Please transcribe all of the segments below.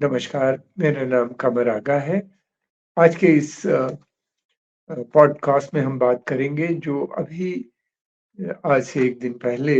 नमस्कार, मेरा नाम कमर आगा है। आज के इस पॉडकास्ट में हम बात करेंगे जो अभी आज से 1 दिन पहले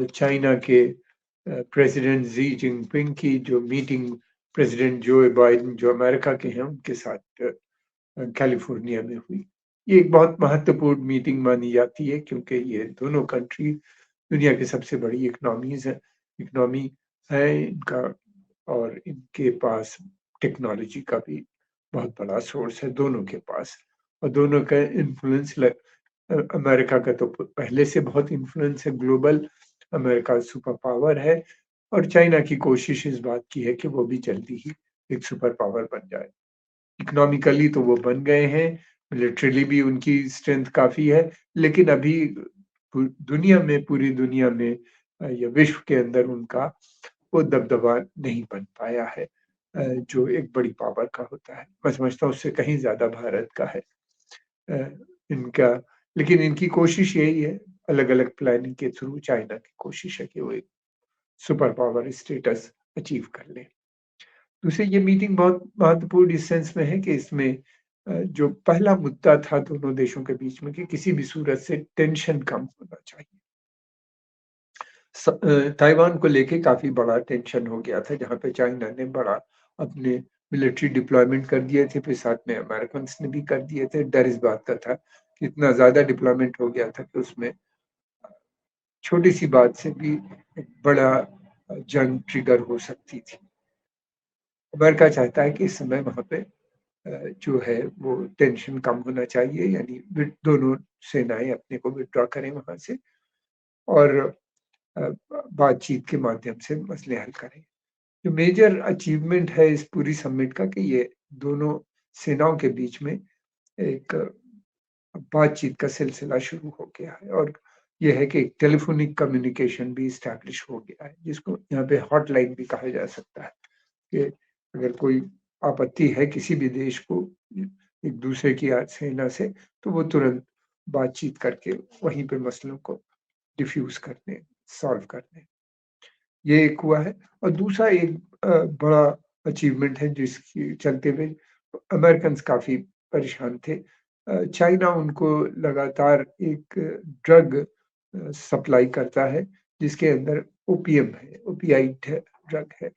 चाइना के प्रेज़िडेंट ज़ी जिनपिंग की जो मीटिंग प्रेज़िडेंट जो बाइडेन जो अमेरिका के हैं, उनके साथ कैलिफ़ोर्निया में हुई। ये एक बहुत महत्वपूर्ण मीटिंग मानी जाती है क्योंकि ये दोनों कंट्री दुनिया की सबसे बड़ी इकोनॉमी है इनका और इनके पास टेक्नोलॉजी का भी बहुत बड़ा सोर्स है दोनों के पास और दोनों का इन्फ्लुएंस अमेरिका का तो पहले से बहुत इन्फ्लुएंस है ग्लोबल। अमेरिका सुपर पावर है और चाइना की कोशिश इस बात की है कि वो भी जल्दी ही एक सुपर पावर बन जाए। इकोनॉमिकली तो वो बन गए हैं, मिलिटरीली भी उनकी स्ट्रेंथ काफ़ी है, लेकिन अभी पूरी दुनिया में या विश्व के अंदर उनका वो दबदबा नहीं बन पाया है जो एक बड़ी पावर का होता है। मैं समझता हूँ उससे कहीं ज़्यादा भारत का है अ, इनका लेकिन इनकी कोशिश यही है, अलग-अलग प्लानिंग के थ्रू चाइना की कोशिश है कि वो एक सुपर पावर स्टेटस अचीव कर ले। दूसरी ये मीटिंग बहुत महत्वपूर्ण इस सेंस में है कि इसमें जो पहला मुद्दा था दोनों देशों के बीच में कि किसी भी सूरत से टेंशन कम होना चाहिए। ताइवान को लेके काफ़ी बड़ा टेंशन हो गया था, जहाँ पे चाइना ने बड़ा अपने मिलिट्री डिप्लॉयमेंट कर दिए थे, फिर साथ में अमेरिकन्स ने भी कर दिए थे। डर इस बात का था कि इतना ज़्यादा डिप्लॉयमेंट हो गया था कि उसमें छोटी-सी बात से भी एक बड़ा जंग ट्रिगर हो सकती थी। अमेरिका चाहता है कि इस समय वहाँ पे जो है वो टेंशन कम होना चाहिए यानी दोनों सेनाएँ अपने को विथड्रॉ करें वहाँ से और बातचीत के माध्यम से मसले हल करें। जो मेजर अचीवमेंट है इस पूरी समिट का कि ये दोनों सेनाओं के बीच में एक बातचीत का सिलसिला शुरू हो गया है और ये है कि एक टेलीफ़ोनिक कम्युनिकेशन भी एस्टैब्लिश हो गया है, जिसको यहाँ पे हॉटलाइन भी कहा जा सकता है कि अगर कोई आपत्ति है किसी भी देश को एक दूसरे की सेना से, तो वो तुरंत बातचीत करके वहीं पे मसलों को डिफ्यूज़ कर दें, सॉल्व कर दें। ये एक हुआ है और दूसरा एक बड़ा अचीवमेंट है जिसके चलते हुए अमेरिकन्स काफ़ी परेशान थे। चाइना उनको लगातार एक ड्रग सप्लाई करता है जिसके अंदर ओपियम है, ओपियाइड है, ड्रग है।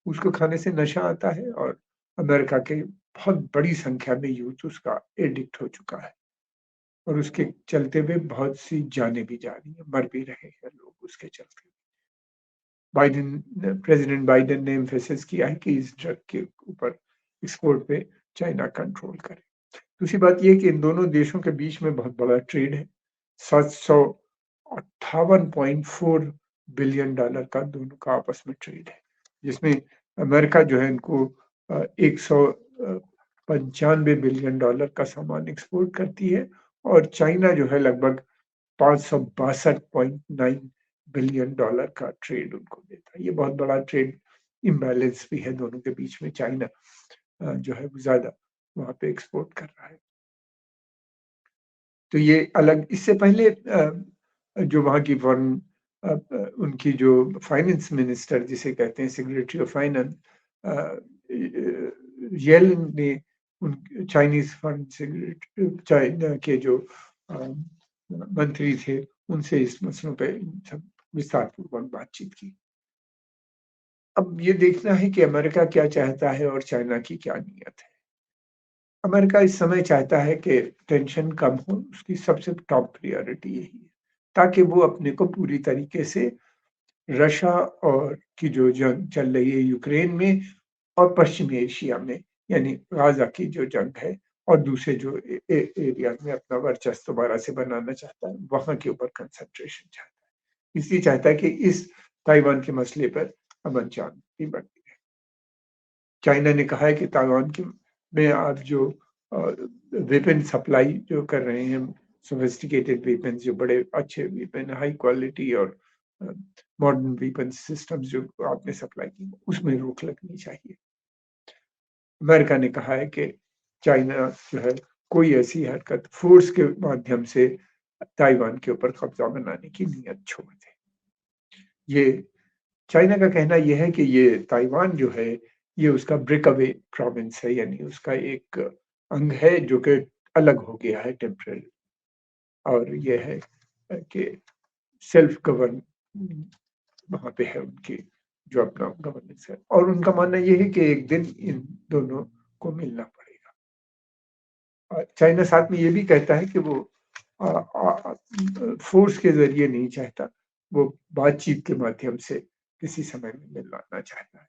उसको खाने से नशा आता है और अमेरिका के बहुत बड़ी संख्या में यूथ उसका एडिक्ट हो चुका है और उसके चलते हुए बहुत सी जानें भी जा रही हैं, मर भी रहे हैं लोग उसके चलते। प्रेज़िडेंट बाइडेन ने एम्फेसिस किया है कि इस ड्रग के ऊपर एक्सपोर्ट पे चाइना कंट्रोल करे। दूसरी बात ये है कि इन दोनों देशों के बीच में बहुत बड़ा ट्रेड है। 758.4 बिलियन डॉलर का दोनों का आपस में ट्रेड है, जिसमें अमेरिका जो है इनको 195 बिलियन डॉलर का सामान एक्सपोर्ट करती है और चाइना जो है लगभग 562.9 बिलियन डॉलर का ट्रेड उनको देता है। ये बहुत बड़ा ट्रेड इम्बैलेंस भी है दोनों के बीच में। चाइना जो है वो ज़्यादा वहाँ पे एक्सपोर्ट कर रहा है। तो ये अलग इससे पहले जो वहाँ की उनकी जो फाइनेंस मिनिस्टर जिसे कहते हैं secretary of finance a, Yellen ने उन चाइनीज़ फंड सेक्रेटरी चाइना के जो अ, मंत्री थे, उनसे इस मसलों पे सब विस्तारपूर्वक बातचीत की। अब ये देखना है कि अमेरिका क्या चाहता है और चाइना की क्या नीयत है। अमेरिका इस समय चाहता है कि टेंशन कम हो, उसकी सबसे टॉप प्रायोरिटी यही है, ताकि वो अपने को पूरी तरीके से रशिया और की जो जंग चल रही है यूक्रेन में और पश्चिमी एशिया में, यानी गाज़ा की जो जंग है और दूसरे जो ए ए एरिया में अपना वर्चस्व दोबारा से बनाना चाहता है, वहाँ के ऊपर कंसंट्रेशन चाहता है। इसलिए चाहता है कि इस ताइवान के मसले पर अमन-शांति बनी रहे। चाइना ने कहा है कि ताइवान की में आप जो अ, वेपन सप्लाई जो कर रहे हैं, सोफिस्टिकेटेड वेपन्स जो बड़े अच्छे वेपन, हाई क्वालिटी और अ, मॉडर्न वेपन सिस्टम्स जो आपने सप्लाई की, उसमें रोक लगनी चाहिए। अमेरिका ने कहा है कि चाइना जो है कोई ऐसी हरकत फ़ोर्स के माध्यम से ताइवान के ऊपर कब्ज़ा बनाने की नीयत छोड़ दे। ये चाइना का कहना ये है कि ये ताइवान जो है ये उसका ब्रेक अवे प्रोविंस है, यानी उसका एक अंग है जो कि अलग हो गया है टेम्परेरी, और ये है कि सेल्फ गवर्न वहाँ पे है उनकी जो अपना गवर्नेंस है, और उनका मानना ये है कि एक दिन इन दोनों को मिलना पड़ेगा। चाइना साथ में ये भी कहता है कि वो फ़ोर्स के ज़रिए नहीं चाहता, वो बातचीत के माध्यम से किसी समय में मिलवाना चाहता है।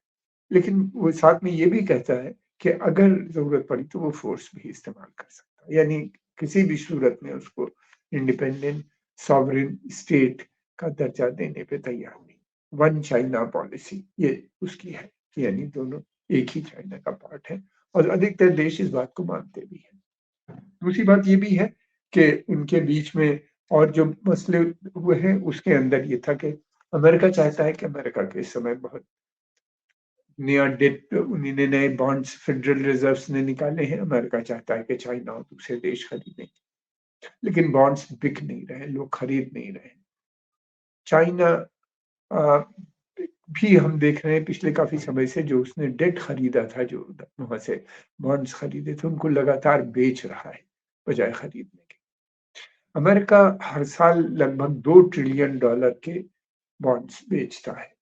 लेकिन वो साथ में ये भी कहता है कि अगर ज़रूरत पड़ी तो वो फ़ोर्स भी इस्तेमाल कर सकता है। यानी किसी भी सूरत में उसको इंडिपेंडेंट सॉवरेन स्टेट का दर्जा देने पे तैयार नहीं। वन चाइना पॉलिसी ये उसकी है, यानी दोनों एक ही चाइना का पार्ट है, और अधिकतर देश इस बात को मानते भी हैं। दूसरी बात ये भी है कि उनके बीच में और जो मसले हुए हैं उसके अंदर ये था कि अमेरिका चाहता है कि अमेरिका के इस समय बहुत नया डेट, उन्हीं ने नए बॉन्ड्स फेडरल रिजर्व्स ने निकाले हैं। अमेरिका चाहता है कि चाइना और दूसरे देश खरीदें, लेकिन बॉन्ड्स बिक नहीं रहे, लोग खरीद नहीं रहे। चाइना अ, भी हम देख रहे हैं पिछले काफ़ी समय से जो उसने डेट खरीदा था, जो वहाँ से बॉन्ड्स खरीदे थे, उनको लगातार बेच रहा है, बजाय खरीदने के। अमेरिका हर साल लगभग $2 ट्रिलियन के बॉन्ड्स बेचता है।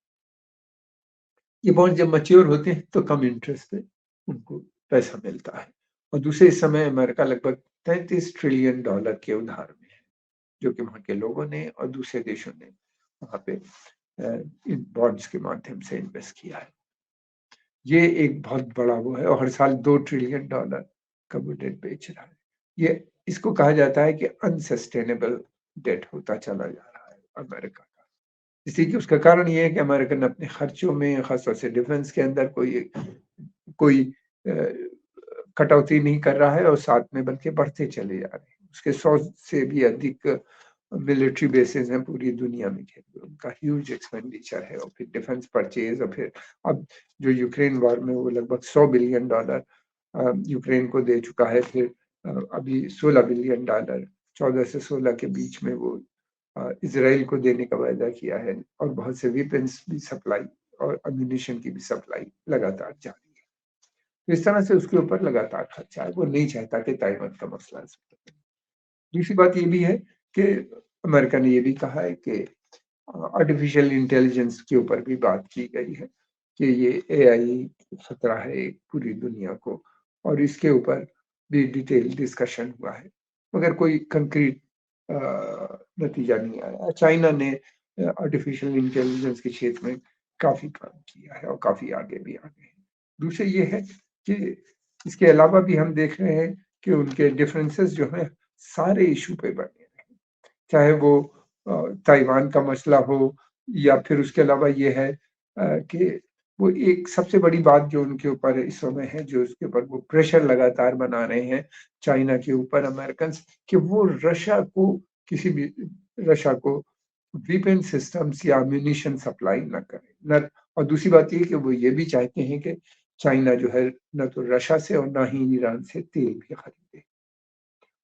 ये बॉन्ड जब मैच्योर होते हैं तो कम इंटरेस्ट पे उनको पैसा मिलता है, और दूसरे इस समय अमेरिका लगभग $33 ट्रिलियन के उधार में है, जो कि वहाँ के लोगों ने और दूसरे देशों ने वहाँ पे इन बॉन्ड्स के माध्यम से इन्वेस्ट किया है। ये एक बहुत बड़ा वो है, और हर साल $2 ट्रिलियन का वो डेट बेच रहा है। ये इसको कहा जाता है कि अनसस्टेनेबल डेट होता चला जा रहा है अमेरिका का। इसी की उसका कारण ये है कि अमेरिकन अपने खर्चों में, खासतौर से डिफेंस के अंदर कोई कोई अ, कटौती नहीं कर रहा है, और साथ में बल्कि बढ़ते चले जा रहे हैं। उसके 100 से भी अधिक मिलिट्री बेसेस हैं पूरी दुनिया में, उनका ह्यूज एक्सपेंडिचर है, और फिर डिफेंस परचेज़, और फिर अब जो यूक्रेन वॉर में वो लगभग $100 बिलियन यूक्रेन को दे चुका है। फिर अभी $16 बिलियन 14 से 16 के बीच में वो इज़राइल को देने का वायदा किया है, और बहुत से वेपन्स भी सप्लाई और अम्यूनिशन की भी सप्लाई लगातार जारी है। तो इस तरह से उसके ऊपर लगातार खर्चा है, वो नहीं चाहता कि ताइवान का मसला है। दूसरी बात ये भी है कि अमेरिका ने ये भी कहा है कि आर्टिफिशियल इंटेलिजेंस के ऊपर भी बात की गई है कि ये एआई खतरा है एक पूरी दुनिया को, और इसके ऊपर भी डिटेल डिस्कशन हुआ है, मगर कोई कंक्रीट नतीजा नहीं आया। चाइना ने आर्टिफिशियल इंटेलिजेंस के क्षेत्र में काफ़ी काम किया है और काफ़ी आगे भी आ गए हैं। दूसरे ये है कि इसके अलावा भी हम देख रहे हैं कि उनके डिफरेंसेस जो हैं सारे इश्यू पे बने हैं। चाहे वो ताइवान का मसला हो, या फिर उसके अलावा ये है कि वो एक सबसे बड़ी बात जो उनके ऊपर इस समय है, जो उसके ऊपर वो प्रेशर लगातार बना रहे हैं चाइना के ऊपर अमेरिकन्स, कि वो रशिया को वेपन सिस्टम्स या एम्यूनिशन सप्लाई ना करें। न और दूसरी बात ये है कि वो ये भी चाहते हैं कि चाइना जो है ना तो रशिया से और ना ही ईरान से तेल भी खरीदे।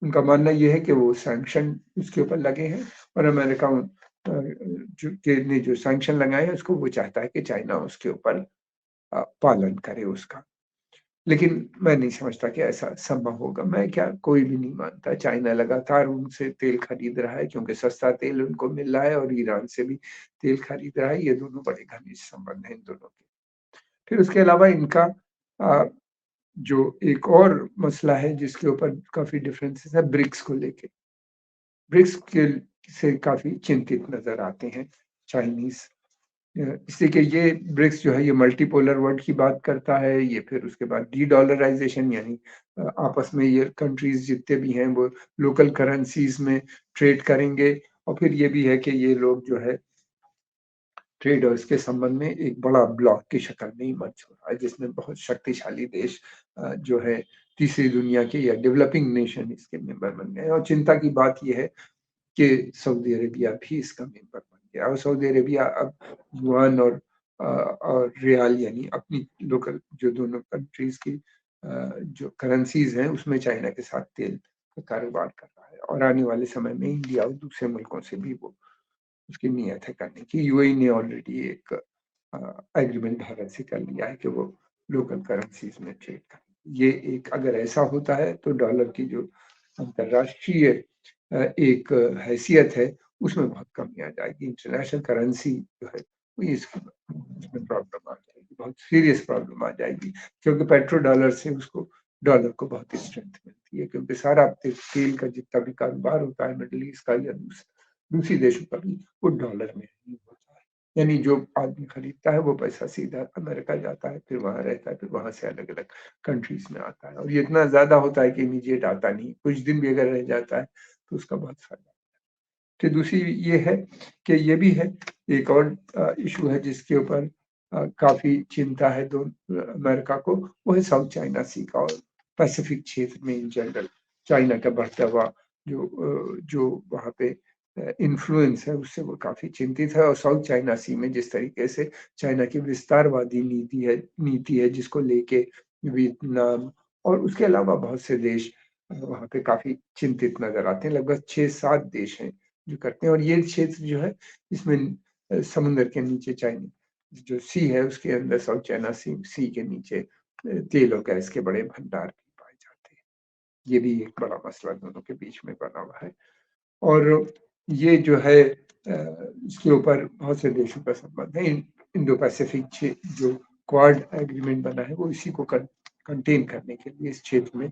उनका मानना ये है कि वो सैंक्शन उसके ऊपर लगे हैं, और अमेरिका ने जो सैंक्शन लगाए हैं उसको वो चाहता है कि चाइना उसके ऊपर पालन करे उसका। लेकिन मैं नहीं समझता कि ऐसा संभव होगा। मैं क्या, कोई भी नहीं मानता। चाइना लगातार उनसे तेल खरीद रहा है क्योंकि सस्ता तेल उनको मिल रहा है, और ईरान से भी तेल खरीद रहा है। ये दोनों बड़े घनिष्ठ संबंध हैं इन दोनों के। फिर उसके अलावा इनका अ, जो एक और मसला है जिसके ऊपर काफ़ी डिफरेंसेस है, ब्रिक्स को लेके। ब्रिक्स के से काफ़ी चिंतित नज़र आते हैं चाइनीज़, इसलिए कि ये ब्रिक्स जो है ये मल्टीपोलर वर्ल्ड की बात करता है। ये फिर उसके बाद डी-डॉलराइज़ेशन, यानी आपस में ये कंट्रीज़ जितने भी हैं वो लोकल करेंसीज़ में ट्रेड करेंगे, और फिर ये भी है कि ये लोग जो है ट्रेड और इसके संबंध में एक बड़ा ब्लॉक की शक्ल में इमर्ज हो रहा है, जिसमें बहुत शक्तिशाली देश जो है तीसरी दुनिया के या डेवलपिंग नेशन इसके मेंबर बन गए हैं, और चिंता की बात ये है कि सऊदी अरेबिया भी इसका मेंबर बन गया, और सऊदी अरेबिया अब युआन और रियाल, यानी अपनी लोकल जो दोनों कंट्रीज़ की जो करेंसीज़ हैं उसमें चाइना के साथ तेल का कारोबार कर रहा है, और आने वाले समय में इंडिया और दूसरे मुल्कों से भी वो उसकी नीयत है करने की। यूएई ने ऑलरेडी एक एग्रीमेंट भारत से कर लिया है कि वो लोकल करेंसीज़ में ट्रेड करना। ये एक अगर ऐसा होता है तो डॉलर की जो अंतर्राष्ट्रीय एक हैसियत है, उसमें बहुत कमी आ जाएगी। इंटरनेशनल करेंसी जो है, वो इसमें प्रॉब्लम आ जाएगी, बहुत सीरियस प्रॉब्लम आ जाएगी, क्योंकि पेट्रो डॉलर से उसको डॉलर को बहुत स्ट्रेंथ मिलती है, क्योंकि सारा तेल का जितना भी कारोबार होता है मिडल ईस्ट का या दूसरी देशों का भी, वो डॉलर में ही होता है। यानी जो आदमी खरीदता है वो पैसा सीधा अमेरिका जाता है, फिर वहाँ रहता है, फिर वहाँ से अलग-अलग कंट्रीज़ में आता है, और ये इतना ज़्यादा होता है कि इमीडिएट आता नहीं, कुछ दिन भी अगर रह जाता है, तो उसका बहुत फ़ायदा। फिर दूसरी ये है कि ये भी है, एक और इश्यू है जिसके ऊपर काफ़ी चिंता है अमेरिका को, वो है साउथ चाइना सी का और पैसिफिक क्षेत्र में इन जनरल चाइना का बढ़ता हुआ जो वहाँ पे इन्फ्लुएंस है, उससे वो काफ़ी चिंतित है, और साउथ चाइना सी में जिस तरीके से चाइना की विस्तारवादी नीति है जिसको लेके वियतनाम और उसके अलावा बहुत से देश वहाँ पे काफ़ी चिंतित नज़र आते हैं। लगभग 6-7 देश हैं जो करते हैं, और ये क्षेत्र जो है इसमें समुद्र के नीचे चाइना जो सी है उसके अंदर साउथ चाइना सी के नीचे तेल और गैस के बड़े भंडार भी पाए जाते हैं। ये भी एक बड़ा मसला दोनों के बीच में बना हुआ है, और ये जो है इसके ऊपर बहुत से देशों का संबंध है। इंडो पैसिफिक जो क्वाड एग्रीमेंट बना है वो इसी को कंटेन करने के लिए इस क्षेत्र में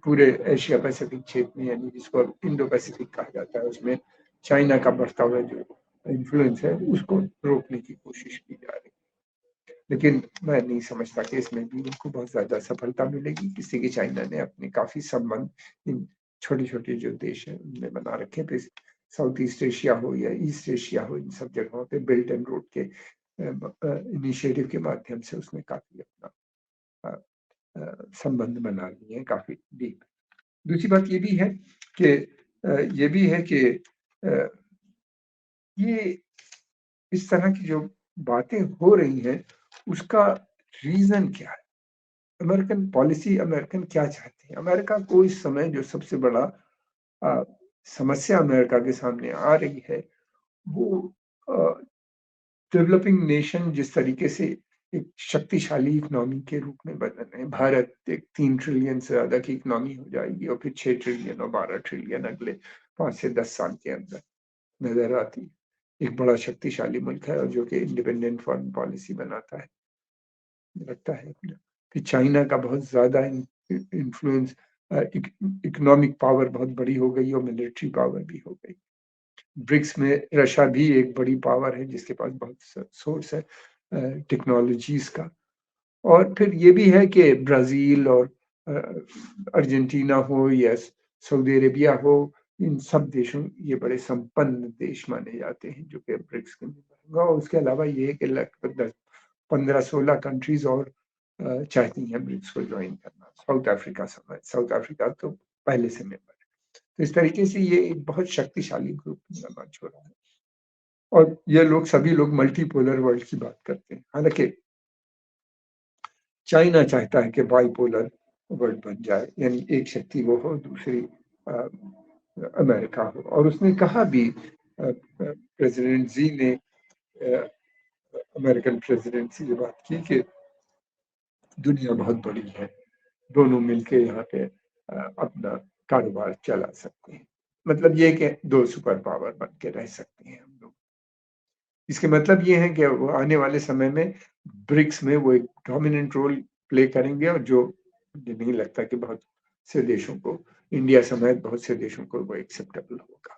पूरे एशिया पैसिफिक क्षेत्र में, यानी जिसको इंडो पैसिफिक कहा जाता है, उसमें चाइना का बढ़ता हुआ जो इन्फ्लुएंस है उसको रोकने की कोशिश की जा रही है। लेकिन मैं नहीं समझता कि इसमें भी उनको बहुत ज़्यादा सफलता मिलेगी, इसलिए कि चाइना ने अपने काफ़ी संबंध इन छोटे-छोटे जो देश हैं उनमें बना रखे थे। साउथ ईस्ट एशिया हो या ईस्ट एशिया हो, इन सब जगहों पे बेल्ट एंड रोड के इनिशिएटिव के माध्यम से उसने काफ़ी अपना अ संबंध बना लिए हैं काफ़ी डीप। दूसरी बात ये भी है कि ये भी है कि अ, ये इस तरह की जो बातें हो रही हैं, उसका रीज़न क्या है? अमेरिकन पॉलिसी अमेरिकन क्या चाहते हैं? अमेरिका को इस समय जो सबसे बड़ा अ, समस्या अमेरिका के सामने आ रही है, वो अ, डेवलपिंग नेशन जिस तरीके से एक शक्तिशाली इकोनॉमी के रूप में बदल रहे हैं। भारत एक 3 ट्रिलियन से ज़्यादा की इकोनॉमी हो जाएगी और फिर 6 ट्रिलियन और 12 ट्रिलियन अगले 5 से 10 साल के अंदर नज़र आती है। एक बड़ा शक्तिशाली मुल्क है और जो कि इंडिपेंडेंट फॉरेन पॉलिसी बनाता है, लगता है कि चाइना का बहुत ज़्यादा इन्फ्लुएंस इकोनॉमिक पावर बहुत बड़ी हो गई और मिलिट्री पावर भी हो गई। ब्रिक्स में रशिया भी एक बड़ी पावर है जिसके पास बहुत सोर्स है टेक्नोलॉजीज़ का। और फिर ये भी है कि ब्राज़ील और अ, अर्जेंटीना हो या सऊदी अरेबिया हो, इन सब देशों ये बड़े संपन्न देश माने जाते हैं जो कि ब्रिक्स के मेंबर होंगे, और उसके अलावा ये है कि लगभग 10 15-16 कंट्रीज़ और चाहती हैं ब्रिक्स को जॉइन करना। साउथ अफ्रीका तो पहले से मेंबर है। तो इस तरीके से ये एक बहुत शक्तिशाली ग्रुप इमर्ज हो रहा है, और ये लोग सभी लोग मल्टीपोलर वर्ल्ड की बात करते हैं। हालाँकि चाइना चाहता है कि बाइपोलर वर्ल्ड बन जाए, यानी एक शक्ति वो हो, दूसरी अ, अमेरिका हो, और उसने कहा भी प्रेज़िडेंट ज़ी ने अमेरिकन प्रेज़िडेंट से ये बात की कि दुनिया बहुत बड़ी है, दोनों मिलके यहाँ पे अपना कारोबार चला सकते हैं। मतलब ये है कि 2 सुपर पावर बन के रह सकते हैं हम लोग। इसके मतलब ये है कि वो आने वाले समय में ब्रिक्स में वो एक डोमिनेंट रोल प्ले करेंगे, और जो मुझे नहीं लगता कि बहुत से देशों को, इंडिया समेत बहुत से देशों को वो एक्सेप्टेबल होगा।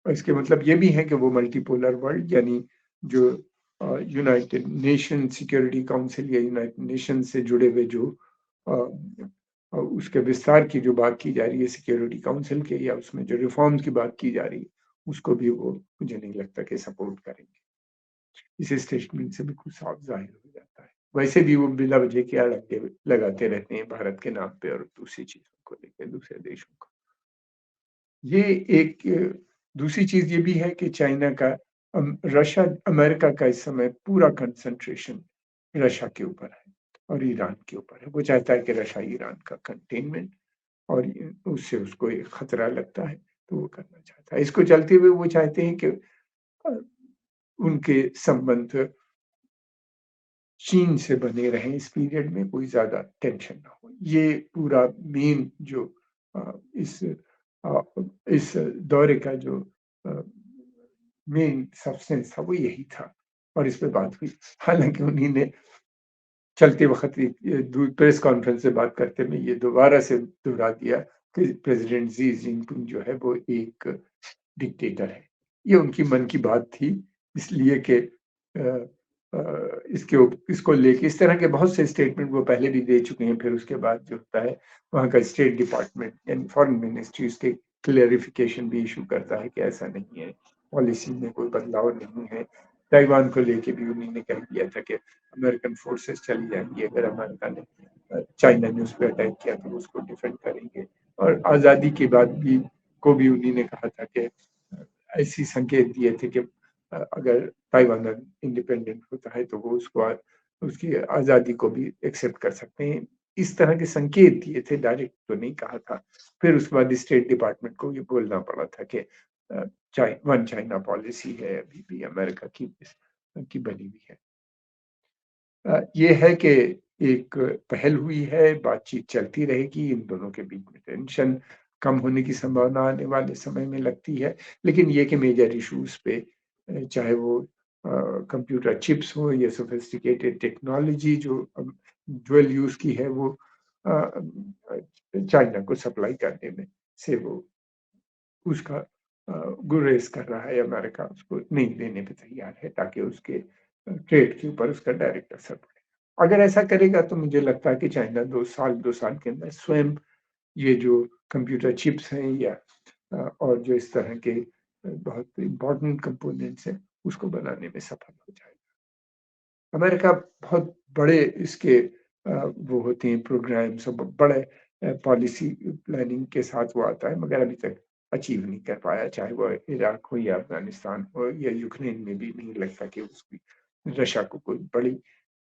और इसके मतलब ये भी है कि वो मल्टीपोलर वर्ल्ड, यानी जो यूनाइटेड नेशन सिक्योरिटी काउंसिल या यूनाइटेड नेशन से जुड़े हुए जो अ, उसके विस्तार की जो बात की जा रही है सिक्योरिटी काउंसिल के, या उसमें जो रिफॉर्म्स की बात की जा रही है, उसको भी वो मुझे नहीं लगता कि सपोर्ट करेंगे। इस स्टेटमेंट से बिल्कुल साफ ज़ाहिर हो जाता है। वैसे भी वो बिला वजह के अड़ंगे लगाते रहते हैं भारत के नाम पे और दूसरी चीज़ों को लेके, दूसरे देशों को। ये एक दूसरी चीज़ ये भी है कि चाइना का रशिया अमेरिका का इस समय पूरा कंसंट्रेशन रशिया के ऊपर है और ईरान के ऊपर है। वो चाहता है कि रशिया ईरान का कंटेनमेंट, और उससे उसको एक खतरा लगता है, तो वो करना चाहता है। इसको चलते हुए वो चाहते हैं कि अ, उनके संबंध चीन से बने रहें इस पीरियड में, कोई ज़्यादा टेंशन ना हो। ये पूरा मेन जो अ, इस अ, इस दौरे का जो अ, मेन सब्सटेंस था वो यही था और इस पे बात हुई। हालाँकि उन्हीं ने चलते वक़्त एक प्रेस कॉन्फ्रेंस से बात करते में ये दोबारा से दोहरा दिया कि प्रेज़िडेंट शी जिनपिंग जो है वो एक डिक्टेटर है। ये उनकी मन की बात थी इसलिए कि इसको लेके इस तरह के बहुत से स्टेटमेंट वो पहले भी दे चुके हैं, फिर उसके बाद जो होता है वहाँ का स्टेट डिपार्टमेंट यानी फॉरेन मिनिस्ट्री उसके क्लेरिफिकेशन भी इश्यू करता है कि ऐसा नहीं है, पॉलिसी में कोई बदलाव नहीं है। ताइवान को लेके भी उन्हीं ने कह दिया था कि अमेरिकन फोर्सेस चली जाएँगी अगर अमेरिका ने चाइना ने उस पे अटैक किया तो उसको डिफेंड करेंगे। और आज़ादी के बाद भी को भी उन्हीं ने कहा था कि ऐसी संकेत दिए थे कि अगर ताइवान इंडिपेंडेंट होता है तो वो उसकी आज़ादी को भी एक्सेप्ट कर सकते हैं। इस तरह के संकेत दिए थे, डायरेक्ट तो नहीं कहा था। फिर उसके बाद स्टेट डिपार्टमेंट को ये बोलना पड़ा था कि वन चाइना पॉलिसी है अभी भी अमेरिका की बनी हुई है। ये है कि एक पहल हुई है, बातचीत चलती रहेगी, इन दोनों के बीच में टेंशन कम होने की संभावना आने वाले समय में लगती है। लेकिन ये कि मेजर इश्यूज़ पे चाहे वो कंप्यूटर चिप्स हो या सोफिस्टिकेटेड टेक्नोलॉजी जो ड्यूल यूज़ की है वो चाइना को सप्लाई करने में से वो उसका गुरेज़ कर रहा है अमेरिका उसको नहीं देने पे तैयार है ताकि उसके ट्रेड के ऊपर उसका डायरेक्ट असर पड़े। अगर ऐसा करेगा तो मुझे लगता है कि चाइना 2 साल के अंदर स्वयं ये जो कंप्यूटर चिप्स हैं या और जो इस तरह के बहुत इम्पोर्टेंट कंपोनेंट्स हैं, उसको बनाने में सफल हो जाएगा। अमेरिका बहुत बड़े इसके वो होते हैं प्रोग्राम्स और बड़े पॉलिसी प्लानिंग के साथ वो आता है मगर अभी तक अचीव नहीं कर पाया, चाहे वो इराक हो या अफ़गानिस्तान हो या यूक्रेन में भी नहीं लगता कि उसकी रशिया को कोई बड़ी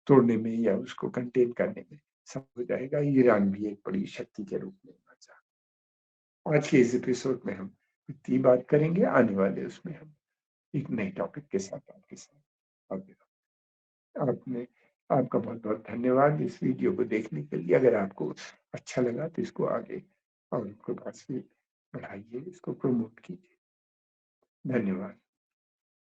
तोड़ने में या उसको कंटेन करने में सफल हो जाएगा। ईरान भी एक बड़ी शक्ति के रूप में उभर सकता है। आज के इस एपिसोड में हम इतनी बात करेंगे, आने वाले उसमें हम एक नए टॉपिक के साथ आपके साथ आगे आपने आपका बहुत-बहुत धन्यवाद इस वीडियो को देखने के लिए। अगर आपको अच्छा लगा तो इसको आगे और के पास भी बढ़ाइए, इसको प्रमोट कीजिए। धन्यवाद।